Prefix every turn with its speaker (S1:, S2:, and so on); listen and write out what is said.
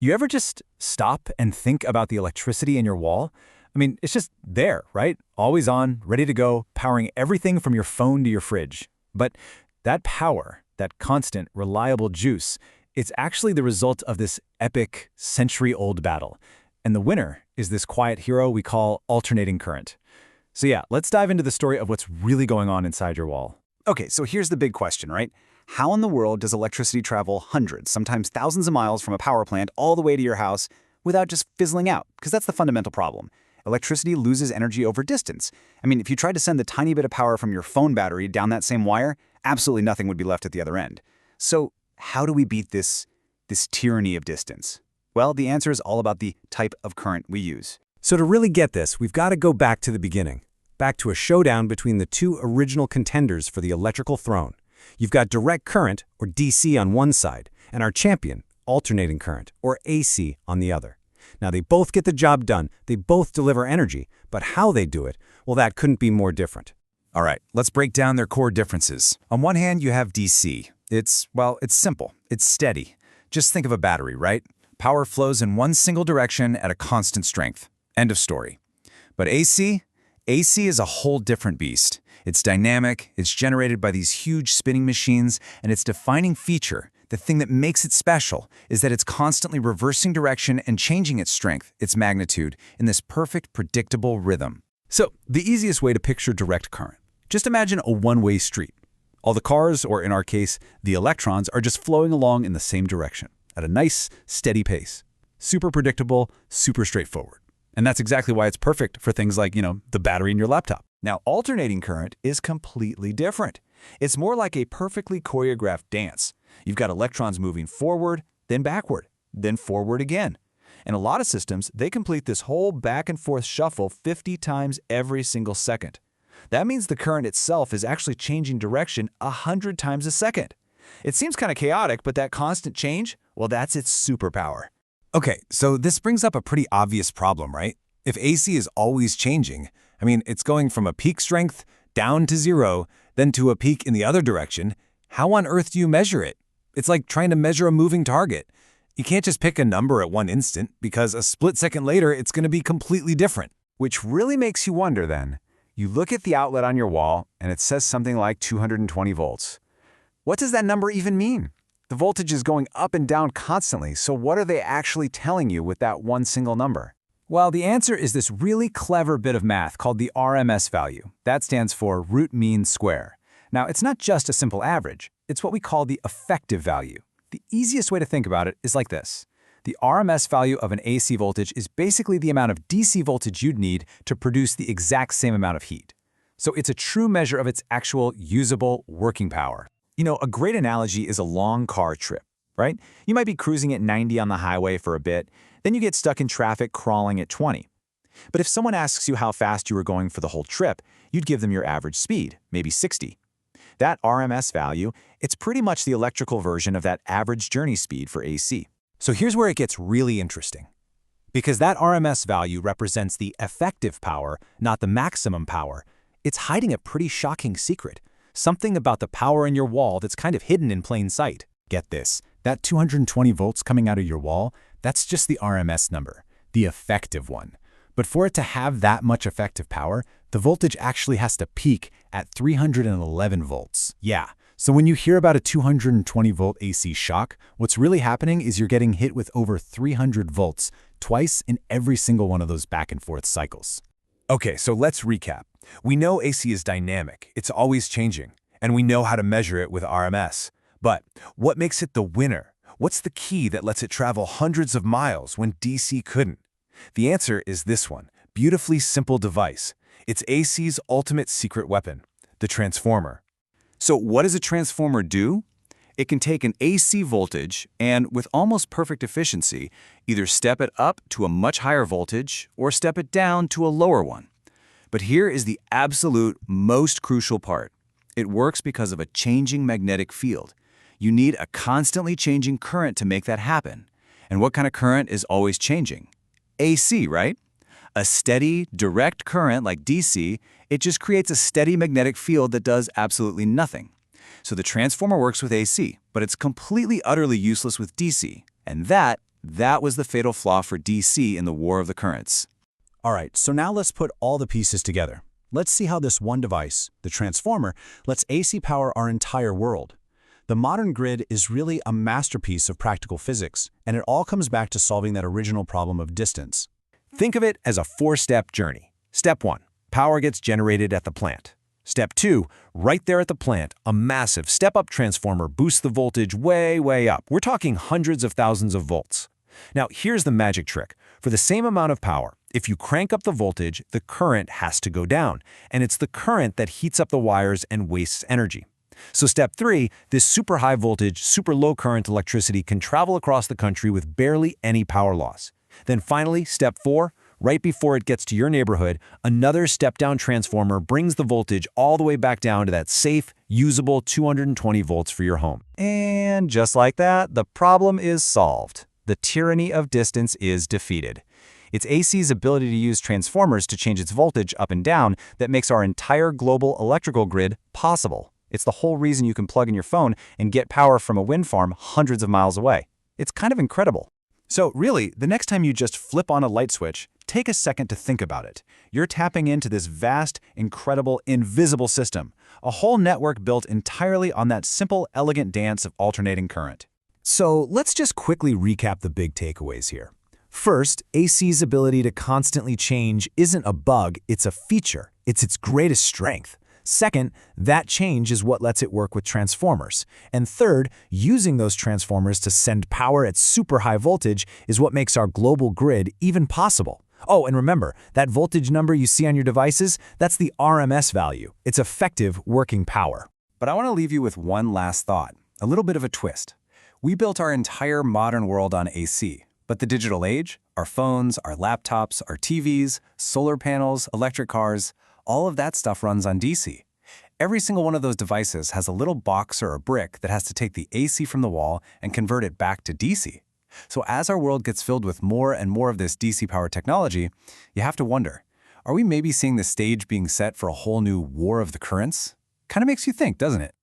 S1: You ever just stop and think about the electricity in your wall? I mean, it's just there, right? Always on, ready to go, powering everything from your phone to your fridge. But that power, that constant, reliable juice, it's actually the result of this epic, century-old battle. And the winner is this quiet hero we call alternating current. So yeah, let's dive into the story of what's really going on inside your wall.
S2: Okay, so here's the big question, right? How in the world does electricity travel hundreds, sometimes thousands of miles from a power plant all the way to your house without just fizzling out? Because that's the fundamental problem. Electricity loses energy over distance. I mean, if you tried to send the tiny bit of power from your phone battery down that same wire, absolutely nothing would be left at the other end. So how do we beat this tyranny of distance? Well, the answer is all about the type of current we use.
S3: So to really get this, we've got to go back to the beginning, back to a showdown between the two original contenders for the electrical throne. You've got direct current, or DC, on one side, and our champion, alternating current, or AC, on the other. Now, they both get the job done, they both deliver energy, but how they do it, well, that couldn't be more different.
S2: All right, let's break down their core differences. On one hand, you have DC. It's simple. It's steady. Just think of a battery, right? Power flows in one single direction at a constant strength. End of story. But AC is a whole different beast. It's dynamic, it's generated by these huge spinning machines, and its defining feature, the thing that makes it special, is that it's constantly reversing direction and changing its strength, its magnitude, in this perfect, predictable rhythm.
S3: So, the easiest way to picture direct current. Just imagine a one-way street. All the cars, or in our case, the electrons, are just flowing along in the same direction, at a nice, steady pace. Super predictable, super straightforward. And that's exactly why it's perfect for things like, the battery in your laptop.
S2: Now, alternating current is completely different. It's more like a perfectly choreographed dance. You've got electrons moving forward, then backward, then forward again. In a lot of systems, they complete this whole back and forth shuffle 50 times every single second. That means the current itself is actually changing direction 100 times a second. It seems kind of chaotic, but that constant change, well, that's its superpower.
S3: Okay, so this brings up a pretty obvious problem, right? If AC is always changing, it's going from a peak strength down to zero, then to a peak in the other direction, how on earth do you measure it? It's like trying to measure a moving target. You can't just pick a number at one instant, because a split second later, it's going to be completely different.
S2: Which really makes you wonder then. You look at the outlet on your wall, and it says something like 220 volts. What does that number even mean? The voltage is going up and down constantly, so what are they actually telling you with that one single number?
S1: Well, the answer is this really clever bit of math called the RMS value. That stands for root mean square. Now, it's not just a simple average. It's what we call the effective value. The easiest way to think about it is like this. The RMS value of an AC voltage is basically the amount of DC voltage you'd need to produce the exact same amount of heat. So it's a true measure of its actual usable working power. A great analogy is a long car trip, right? You might be cruising at 90 on the highway for a bit, then you get stuck in traffic crawling at 20. But if someone asks you how fast you were going for the whole trip, you'd give them your average speed, maybe 60. That RMS value, it's pretty much the electrical version of that average journey speed for AC.
S3: So here's where it gets really interesting. Because that RMS value represents the effective power, not the maximum power, it's hiding a pretty shocking secret. Something about the power in your wall that's kind of hidden in plain sight. Get this, that 220 volts coming out of your wall, that's just the RMS number, the effective one. But for it to have that much effective power, the voltage actually has to peak at 311 volts. Yeah, so when you hear about a 220 volt AC shock, what's really happening is you're getting hit with over 300 volts, twice in every single one of those back and forth cycles.
S2: Okay, so let's recap. We know AC is dynamic, it's always changing, and we know how to measure it with RMS. But what makes it the winner? What's the key that lets it travel hundreds of miles when DC couldn't? The answer is this one, beautifully simple device. It's AC's ultimate secret weapon, the transformer. So what does a transformer do? It can take an AC voltage and, with almost perfect efficiency, either step it up to a much higher voltage or step it down to a lower one. But here is the absolute most crucial part. It works because of a changing magnetic field. You need a constantly changing current to make that happen. And what kind of current is always changing? AC, right? A steady, direct current like DC, it just creates a steady magnetic field that does absolutely nothing. So the transformer works with AC, but it's completely utterly useless with DC. And that That was the fatal flaw for DC in the War of the Currents.
S3: All right, so now let's put all the pieces together. Let's see how this one device, the transformer, lets AC power our entire world. The modern grid is really a masterpiece of practical physics, and it all comes back to solving that original problem of distance.
S2: Think of it as a four-step journey. Step 1, power gets generated at the plant. Step 2, right there at the plant, a massive step-up transformer boosts the voltage way, way up. We're talking hundreds of thousands of volts. Now, here's the magic trick. For the same amount of power, if you crank up the voltage, the current has to go down, and it's the current that heats up the wires and wastes energy. So step 3, this super high voltage, super low current electricity can travel across the country with barely any power loss. Then finally, step 4, right before it gets to your neighborhood, another step-down transformer brings the voltage all the way back down to that safe, usable 220 volts for your home.
S1: And just like that, the problem is solved. The tyranny of distance is defeated. It's AC's ability to use transformers to change its voltage up and down that makes our entire global electrical grid possible. It's the whole reason you can plug in your phone and get power from a wind farm hundreds of miles away. It's kind of incredible.
S3: So really, the next time you just flip on a light switch, take a second to think about it. You're tapping into this vast, incredible, invisible system, a whole network built entirely on that simple, elegant dance of alternating current. So let's just quickly recap the big takeaways here. First, AC's ability to constantly change isn't a bug, it's a feature. It's its greatest strength. Second, that change is what lets it work with transformers. And third, using those transformers to send power at super high voltage is what makes our global grid even possible. Oh, and remember, that voltage number you see on your devices, that's the RMS value. It's effective working power.
S1: But I want to leave you with one last thought, a little bit of a twist. We built our entire modern world on AC, but the digital age, our phones, our laptops, our TVs, solar panels, electric cars, all of that stuff runs on DC. Every single one of those devices has a little box or a brick that has to take the AC from the wall and convert it back to DC. So as our world gets filled with more and more of this DC power technology, you have to wonder, are we maybe seeing the stage being set for a whole new war of the currents? Kind of makes you think, doesn't it?